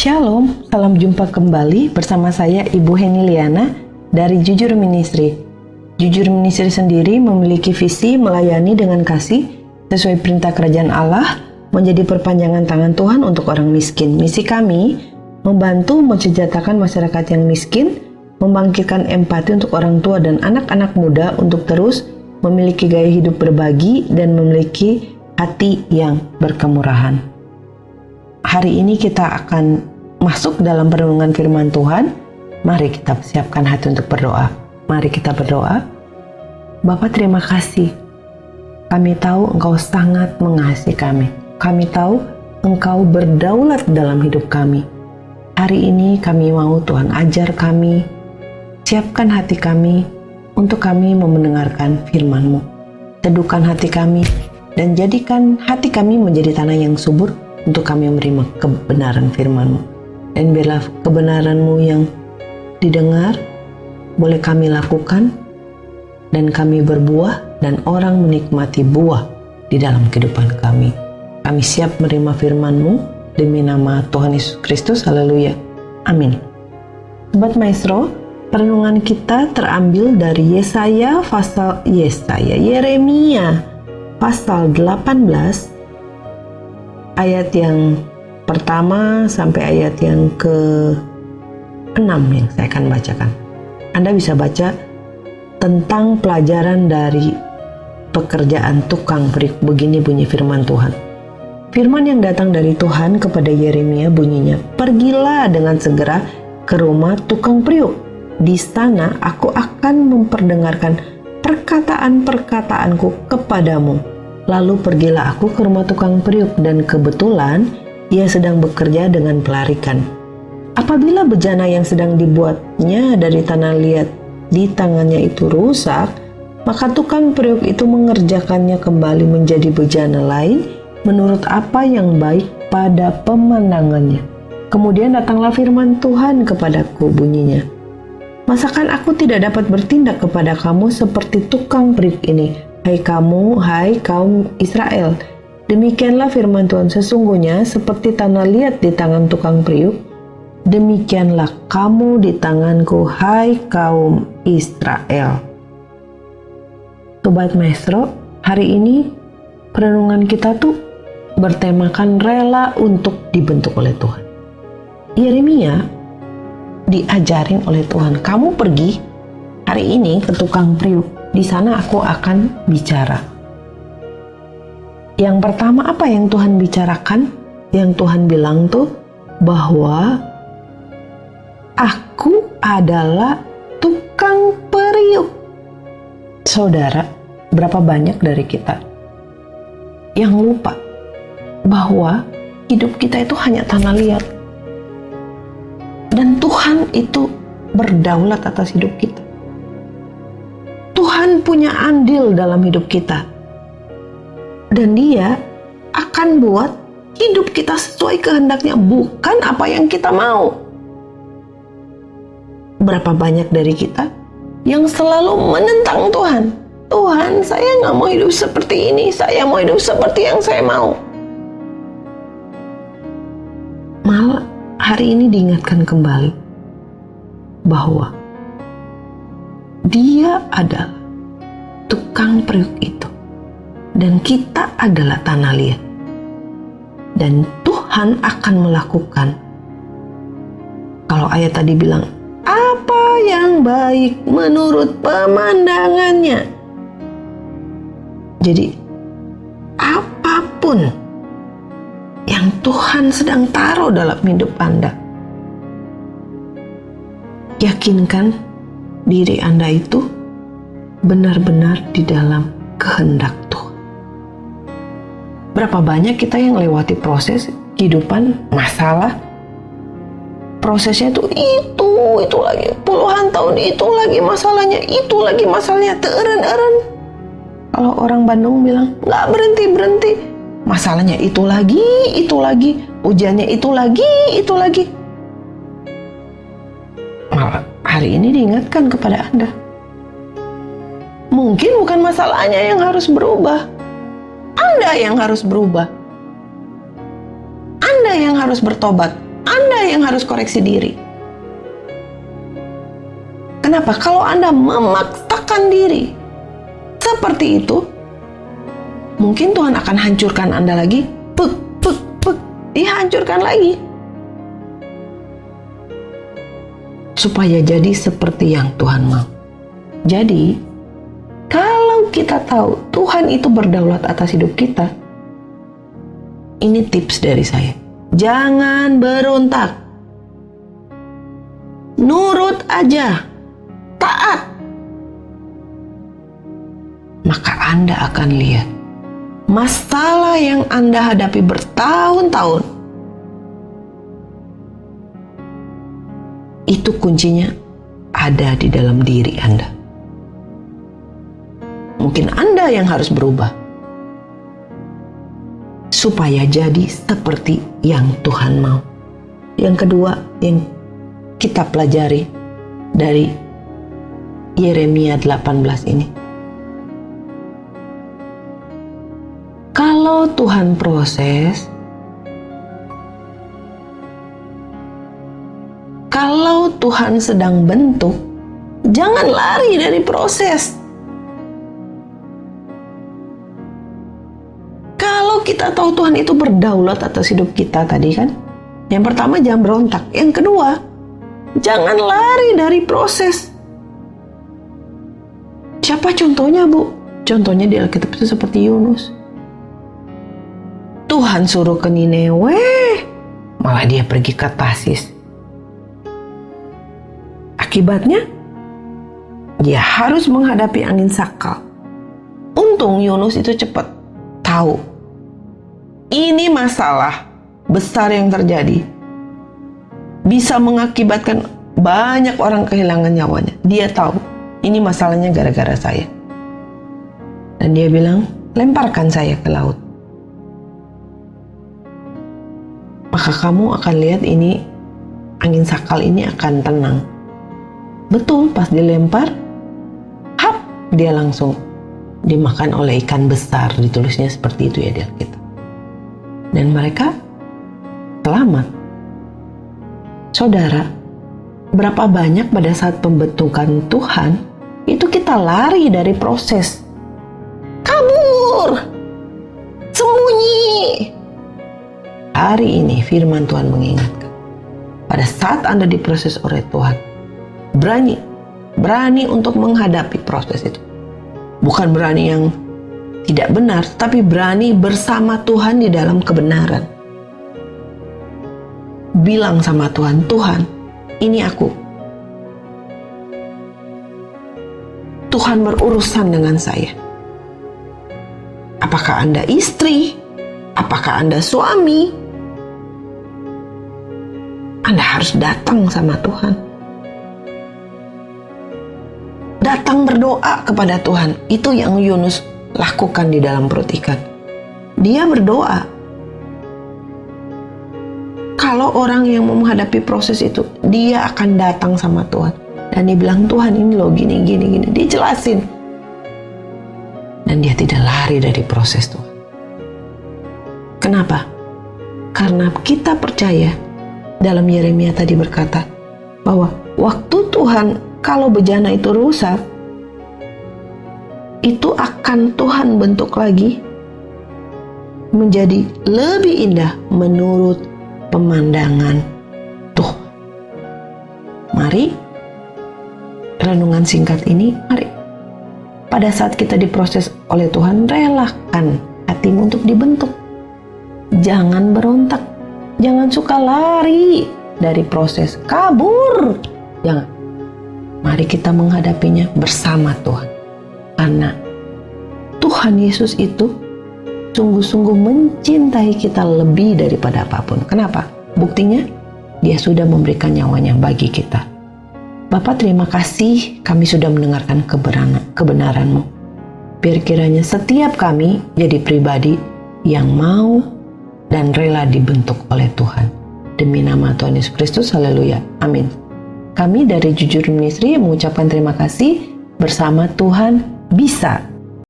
Shalom, salam jumpa kembali bersama saya Ibu Heni Liana dari Jujur Ministry. Jujur Ministry sendiri memiliki visi melayani dengan kasih sesuai perintah kerajaan Allah, menjadi perpanjangan tangan Tuhan untuk orang miskin. Misi kami membantu mensejahterakan masyarakat yang miskin, membangkitkan empati untuk orang tua dan anak-anak muda untuk terus memiliki gaya hidup berbagi dan memiliki hati yang berkemurahan. Hari ini kita akan masuk dalam perenungan firman Tuhan. Mari kita siapkan hati untuk berdoa. Mari kita berdoa. Bapa, terima kasih. Kami tahu Engkau sangat mengasihi kami. Kami tahu Engkau berdaulat dalam hidup kami. Hari ini kami mau Tuhan ajar kami, siapkan hati kami untuk kami mendengarkan firman-Mu. Teduhkan hati kami dan jadikan hati kami menjadi tanah yang subur untuk kami menerima kebenaran firman-Mu. Dan biarlah kebenaran-Mu yang didengar boleh kami lakukan dan kami berbuah dan orang menikmati buah di dalam kehidupan kami. Kami siap menerima firman-Mu demi nama Tuhan Yesus Kristus. Haleluya. Amin. Sobat Maestro, perenungan kita terambil dari Yeremia pasal 18 ayat yang pertama sampai ayat yang ke-6 yang saya akan bacakan. Anda bisa baca tentang pelajaran dari pekerjaan tukang periuk. Begini bunyi firman Tuhan. Firman yang datang dari Tuhan kepada Yeremia bunyinya, "Pergilah dengan segera ke rumah tukang periuk. Di sana aku akan memperdengarkan perkataan-perkataanku kepadamu. Lalu pergilah aku ke rumah tukang periuk, dan kebetulan ia sedang bekerja dengan pelarikan. Apabila bejana yang sedang dibuatnya dari tanah liat di tangannya itu rusak, maka tukang periuk itu mengerjakannya kembali menjadi bejana lain menurut apa yang baik pada pemandangannya. Kemudian datanglah firman Tuhan kepadaku, bunyinya, masakan aku tidak dapat bertindak kepada kamu seperti tukang periuk ini, hai kaum Israel? Demikianlah firman Tuhan, sesungguhnya seperti tanah liat di tangan tukang periuk, demikianlah kamu di tanganku, hai kaum Israel." Sobat Maestro, hari ini perenungan kita tuh bertemakan rela untuk dibentuk oleh Tuhan. Yeremia diajarin oleh Tuhan, kamu pergi hari ini ke tukang periuk, di sana aku akan bicara. Yang pertama, apa yang Tuhan bicarakan? Yang Tuhan bilang tuh bahwa aku adalah tukang periuk. Saudara, berapa banyak dari kita yang lupa bahwa hidup kita itu hanya tanah liat, dan Tuhan itu berdaulat atas hidup kita. Tuhan punya andil dalam hidup kita, dan Dia akan buat hidup kita sesuai kehendaknya, bukan apa yang kita mau. Berapa banyak dari kita yang selalu menentang Tuhan. Tuhan, saya nggak mau hidup seperti ini, saya mau hidup seperti yang saya mau. Malah hari ini diingatkan kembali bahwa Dia adalah tukang periuk itu, dan kita adalah tanah liat. Dan Tuhan akan melakukan, kalau ayat tadi bilang, apa yang baik menurut pemandangannya. Jadi apapun yang Tuhan sedang taruh dalam hidup Anda, yakinkan diri Anda itu benar-benar di dalam kehendak Tuhan. Berapa banyak kita yang lewati proses kehidupan, masalah, prosesnya itu lagi, puluhan tahun itu lagi masalahnya, teureun-eureun. Kalau orang Bandung bilang, nggak berhenti, masalahnya itu lagi, ujiannya itu lagi. Malah hari ini diingatkan kepada Anda, mungkin bukan masalahnya yang harus berubah, Anda yang harus berubah. Anda yang harus bertobat. Anda yang harus koreksi diri. Kenapa? Kalau Anda memaksakan diri seperti itu, mungkin Tuhan akan hancurkan Anda lagi. Dihancurkan lagi. Supaya jadi seperti yang Tuhan mau. Jadi, kalau kita tahu Tuhan itu berdaulat atas hidup kita, ini tips dari saya. Jangan berontak. Nurut aja. Taat. Maka Anda akan lihat masalah yang Anda hadapi bertahun-tahun, itu kuncinya ada di dalam diri Anda. Mungkin Anda yang harus berubah supaya jadi seperti yang Tuhan mau. Yang kedua yang kita pelajari dari Yeremia 18 ini. Kalau Tuhan proses, kalau Tuhan sedang bentuk, jangan lari dari proses. Kalau kita tahu Tuhan itu berdaulat atas hidup kita tadi kan, yang pertama jangan berontak. Yang kedua, jangan lari dari proses. Siapa contohnya, Bu? Contohnya di Alkitab itu seperti Yunus. Tuhan suruh ke Niniwe, malah dia pergi ke Tarsis. Akibatnya, dia harus menghadapi angin sakal. Untung Yunus itu cepat tahu. Ini masalah besar yang terjadi. Bisa mengakibatkan banyak orang kehilangan nyawanya. Dia tahu, ini masalahnya gara-gara saya. Dan dia bilang, lemparkan saya ke laut. Maka kamu akan lihat ini, angin sakal ini akan tenang. Betul, pas dilempar, dia langsung dimakan oleh ikan besar. Ditulisnya seperti itu ya di Alkitab. Dan mereka selamat. Saudara, berapa banyak pada saat pembentukan Tuhan, itu kita lari dari proses. Kabur! Sembunyi! Hari ini firman Tuhan mengingatkan, pada saat Anda diproses oleh Tuhan, berani untuk menghadapi proses itu. Bukan berani yang tidak benar, tapi berani bersama Tuhan di dalam kebenaran. Bilang sama Tuhan, Tuhan, ini aku. Tuhan berurusan dengan saya. Apakah Anda istri? Apakah Anda suami? Anda harus datang sama Tuhan. Datang berdoa kepada Tuhan. Itu yang Yunus lakukan di dalam perut ikan. Dia berdoa. Kalau orang yang mau menghadapi proses itu, dia akan datang sama Tuhan. Dan dia bilang, Tuhan ini loh gini. Dia jelasin. Dan dia tidak lari dari proses Tuhan. Kenapa? Karena kita percaya, dalam Yeremia tadi berkata, bahwa waktu Tuhan kalau bejana itu rusak, itu akan Tuhan bentuk lagi menjadi lebih indah menurut pemandangan Tuhan. Mari renungan singkat ini, mari pada saat kita diproses oleh Tuhan, relakan hatimu untuk dibentuk. Jangan berontak, jangan suka lari dari proses, kabur. Jangan. Mari kita menghadapinya bersama Tuhan. Karena Tuhan Yesus itu sungguh-sungguh mencintai kita lebih daripada apapun. Kenapa? Buktinya, Dia sudah memberikan nyawanya bagi kita. Bapa, terima kasih kami sudah mendengarkan kebenaran-Mu. Biar kiranya setiap kami jadi pribadi yang mau dan rela dibentuk oleh Tuhan. Demi nama Tuhan Yesus Kristus, haleluya, amin. Kami dari Jujur Ministry mengucapkan terima kasih. Bersama Tuhan bisa